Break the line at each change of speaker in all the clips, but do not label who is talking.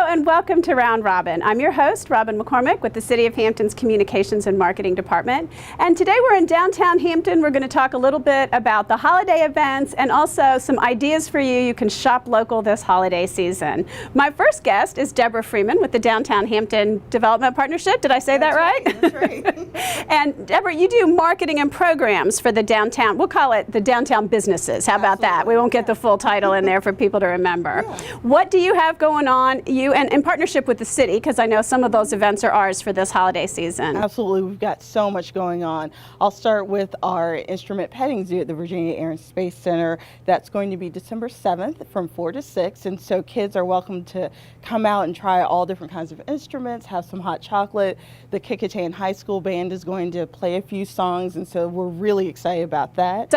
and welcome to Round Robin. I'm your host, Robin McCormick, with the City of Hampton's Communications and Marketing Department. And today we're in downtown Hampton. We're going to talk a little bit about the holiday events and also some ideas for you can shop local this holiday season. My first guest is Debra Freeman with the Downtown Hampton Development Partnership. Did I say that right?
That's right.
And Debra, you do marketing and programs for the downtown. We'll call it the downtown businesses. How about that? We won't get the full title in there for people to remember.
Yeah.
What do you have going on, you and in partnership with the city, because I know some of those events are ours for this holiday season?
Absolutely, we've got so much going on. I'll start with our instrument petting zoo at the Virginia Air and Space Center. That's going to be December 7th from 4 to 6, and so kids are welcome to come out and try all different kinds of instruments, have some hot chocolate. The Kickingham High School band is going to play a few songs, and so we're really excited about that.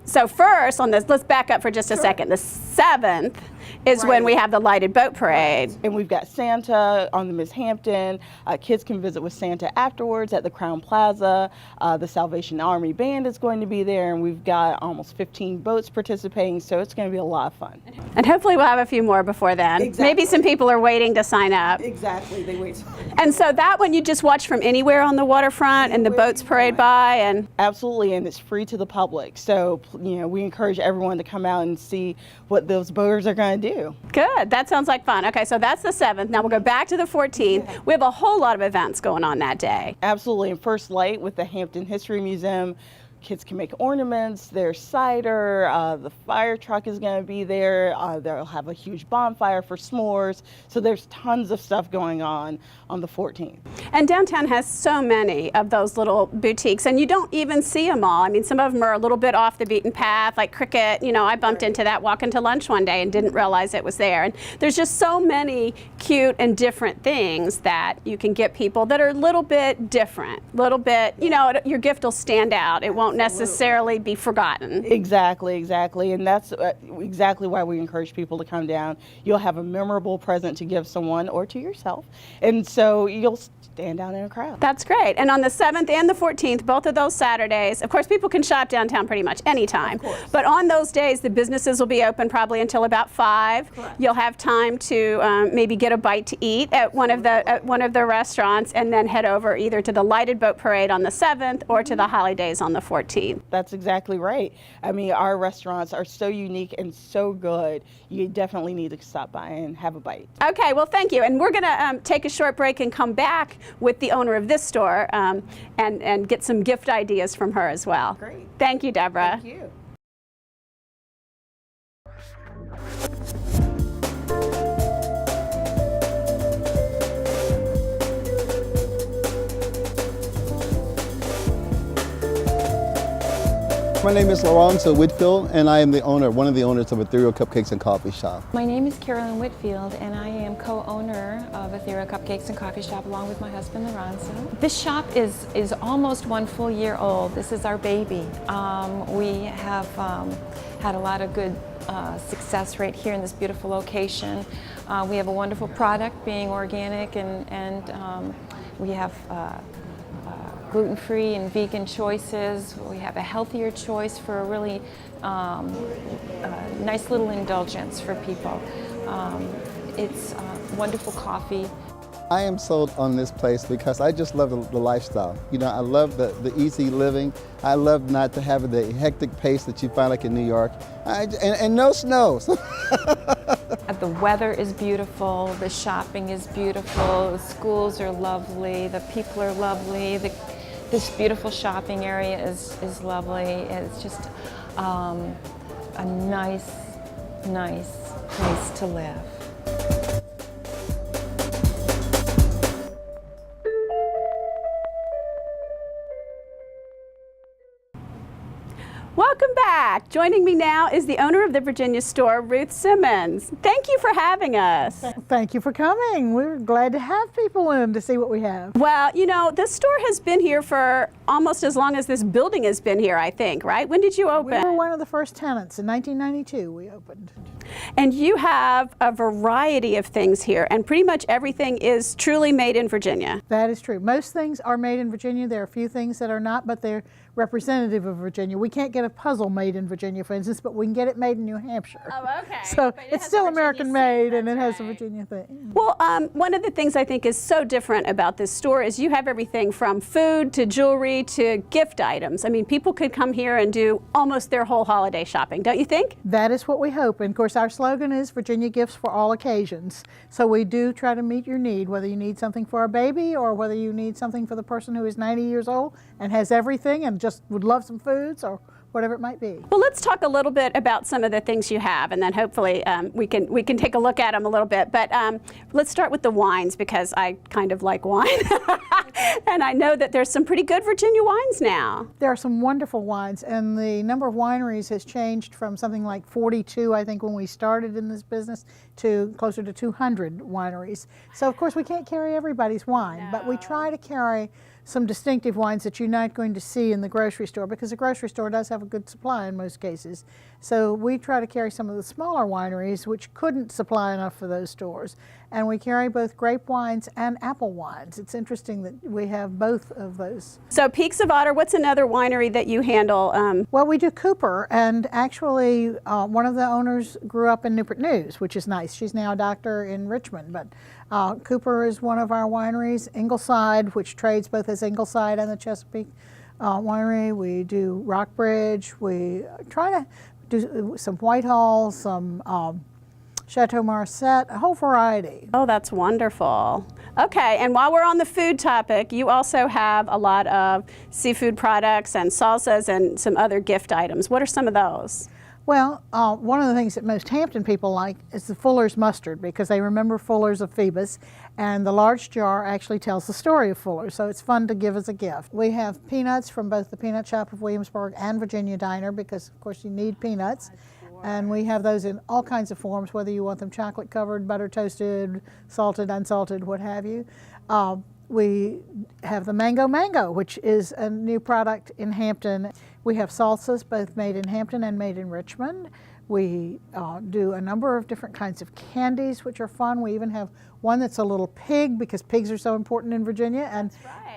So first on this, let's back up for just a second. The 7th is when we have the lighted boat parade.
And we've got Santa on the Miss Hampton. Kids can visit with Santa afterwards at the Crown Plaza. The Salvation Army band is going to be there, and we've got almost 15 boats participating, so it's going to be a lot of fun.
And hopefully we'll have a few more before then.
Exactly.
Maybe some people are waiting to sign up.
Exactly, they wait.
And so that one you just watch from anywhere on the waterfront and the boats parade by? And
absolutely, and it's free to the public. So, you know, we encourage everyone to come out and see what those boaters are going to do.
Good, that sounds like fun. Okay, so that's the 7th. Now we'll go back to the 14th. Yeah. We have a whole lot of events going on that day.
Absolutely, and First Light with the Hampton History Museum. Kids can make ornaments, there's cider, the fire truck is going to be there, they'll have a huge bonfire for s'mores, so there's tons of stuff going on the 14th.
And downtown has so many of those little boutiques, and you don't even see them all. I mean, some of them are a little bit off the beaten path, like Cricket. You know, I bumped into that walking to lunch one day and didn't realize it was there. And there's just so many cute and different things that you can get people that are a little bit different, little bit, you know, your gift will stand out. It won't necessarily be forgotten.
Exactly, and that's exactly why we encourage people to come down. You'll have a memorable present to give someone or to yourself, and so you'll stand down in a crowd.
That's great. And on the 7th and the 14th, both of those Saturdays, of course, people can shop downtown pretty much anytime. But on those days, the businesses will be open probably until about 5. Correct. You'll have time to maybe get a bite to eat at one of the restaurants, and then head over either to the lighted boat parade on the 7th or to the holidays on the 14th.
That's exactly right. I mean, our restaurants are so unique and so good. You definitely need to stop by and have a bite.
Okay, well, thank you. And we're going to take a short break and come back with the owner of this store and get some gift ideas from her as well.
Great.
Thank you, Debra.
Thank you.
My name is Lorenzo Whitfield, and I am one of the owners of Ethereal Cupcakes and Coffee Shop.
My name is Carolyn Whitfield, and I am co-owner of Ethereal Cupcakes and Coffee Shop along with my husband, Lorenzo. This shop is almost 1 full year old. This is our baby. We have had a lot of good success right here in this beautiful location. We have a wonderful product, being organic, and we have gluten-free and vegan choices. We have a healthier choice for a really nice little indulgence for people. It's wonderful coffee.
I am sold on this place because I just love the lifestyle. You know, I love the easy living. I love not to have the hectic pace that you find like in New York. And no snows.
The weather is beautiful, the shopping is beautiful, the schools are lovely, the people are lovely, this beautiful shopping area is lovely. It's just a nice place to live.
Welcome back. Joining me now is the owner of the Virginia store, Ruth Simmons. Thank you for having us.
Thank you for coming. We're glad to have people in to see what we have.
Well, you know, this store has been here for almost as long as this building has been here, I think, right? When did you open?
We were one of the first tenants. In 1992 we opened.
And you have a variety of things here, and pretty much everything is truly made in Virginia.
That is true. Most things are made in Virginia. There are a few things that are not, but they're representative of Virginia. We can't get a puzzle made in Virginia, for instance, but we can get it made in New Hampshire.
Oh, okay.
So it's still American made, and it has a Virginia Virginia thing.
Well, one of the things I think is so different about this store is you have everything from food to jewelry to gift items. I mean, people could come here and do almost their whole holiday shopping, don't you think?
That is what we hope. And of course, our slogan is Virginia Gifts for All Occasions. So we do try to meet your need, whether you need something for a baby or whether you need something for the person who is 90 years old and has everything and just would love some foods or whatever it might be.
Well, let's talk a little bit about some of the things you have, and then hopefully we can take a look at them a little bit. But let's start with the wines, because I kind of like wine. And I know that there's some pretty good Virginia wines now.
There are some wonderful wines, and the number of wineries has changed from something like 42, I think, when we started in this business, to closer to 200 wineries. So, of course, we can't carry everybody's wine, but we try to carry some distinctive wines that you're not going to see in the grocery store, because the grocery store does have a good supply in most cases. So we try to carry some of the smaller wineries which couldn't supply enough for those stores. And we carry both grape wines and apple wines. It's interesting that we have both of those.
So Peaks of Otter, what's another winery that you handle?
Well, we do Cooper, and actually one of the owners grew up in Newport News, which is nice. She's now a doctor in Richmond, but Cooper is one of our wineries. Ingleside, which trades both as Ingleside and the Chesapeake winery. We do Rockbridge. We try to do some Whitehall, some Chateau Marcette, a whole variety.
Oh, that's wonderful. Okay, and while we're on the food topic, you also have a lot of seafood products and salsas and some other gift items. What are some of those?
Well, one of the things that most Hampton people like is the Fuller's mustard, because they remember Fuller's of Phoebus, and the large jar actually tells the story of Fuller, so it's fun to give as a gift. We have peanuts from both the Peanut Shop of Williamsburg and Virginia Diner, because of course you need peanuts. And we have those in all kinds of forms, whether you want them chocolate covered, butter toasted, salted, unsalted, what have you. We have the Mango, which is a new product in Hampton. We have salsas, both made in Hampton and made in Richmond. We do a number of different kinds of candies, which are fun. We even have one that's a little pig, because pigs are so important in Virginia. And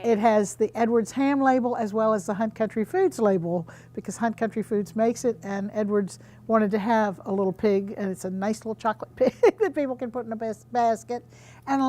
it has the Edwards ham label as well as the Hunt Country Foods label, because Hunt Country Foods makes it, and Edwards wanted to have a little pig, and it's a nice little chocolate pig that people can put in a basket. And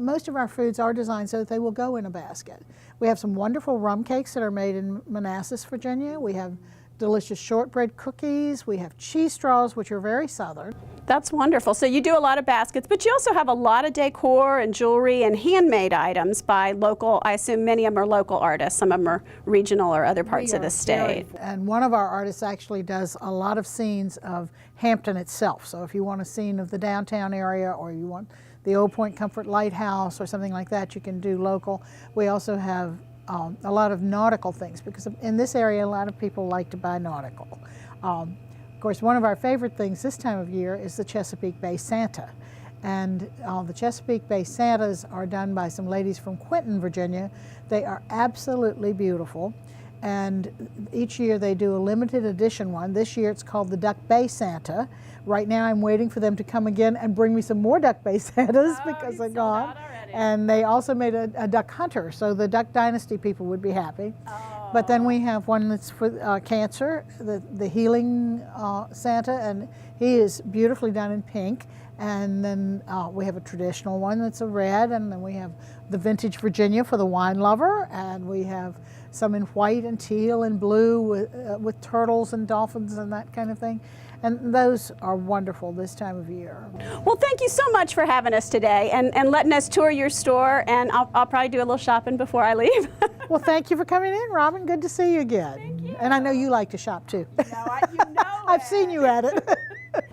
most of our foods are designed so that they will go in a basket. We have some wonderful rum cakes that are made in Manassas, Virginia. We have delicious shortbread cookies. We have cheese straws, which are very southern.
That's wonderful. So you do a lot of baskets, but you also have a lot of decor and jewelry and handmade items by local, I assume many of them are local artists, some of them are regional or other parts of the state.
And one of our artists actually does a lot of scenes of Hampton itself. So if you want a scene of the downtown area, or you want the Old Point Comfort Lighthouse or something like that, you can do local. We also have a lot of nautical things, because in this area a lot of people like to buy nautical. Of course, one of our favorite things this time of year is the Chesapeake Bay Santa. And the Chesapeake Bay Santas are done by some ladies from Quinton, Virginia. They are absolutely beautiful. And each year they do a limited edition one. This year it's called the Duck Bay Santa. Right now I'm waiting for them to come again and bring me some more Duck Bay Santas, because they're gone. And they also made a duck hunter, so the Duck Dynasty people would be happy. Oh. But then we have one that's for cancer, the healing Santa, and he is beautifully done in pink. And then we have a traditional one that's a red, and then we have the Vintage Virginia for the wine lover, and we have some in white and teal and blue with turtles and dolphins and that kind of thing. And those are wonderful this time of year.
Well, thank you so much for having us today and letting us tour your store, and I'll probably do a little shopping before I leave.
Well, thank you for coming in, Robin. Good to see you again.
Thank you.
And I know you like to shop too.
You know
I've seen you at it.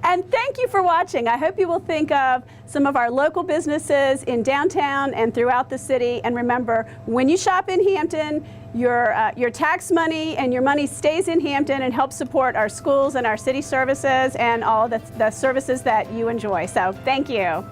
And thank you for watching. I hope you will think of some of our local businesses in downtown and throughout the city. And remember, when you shop in Hampton, your tax money and your money stays in Hampton and helps support our schools and our city services and all the services that you enjoy. So thank you.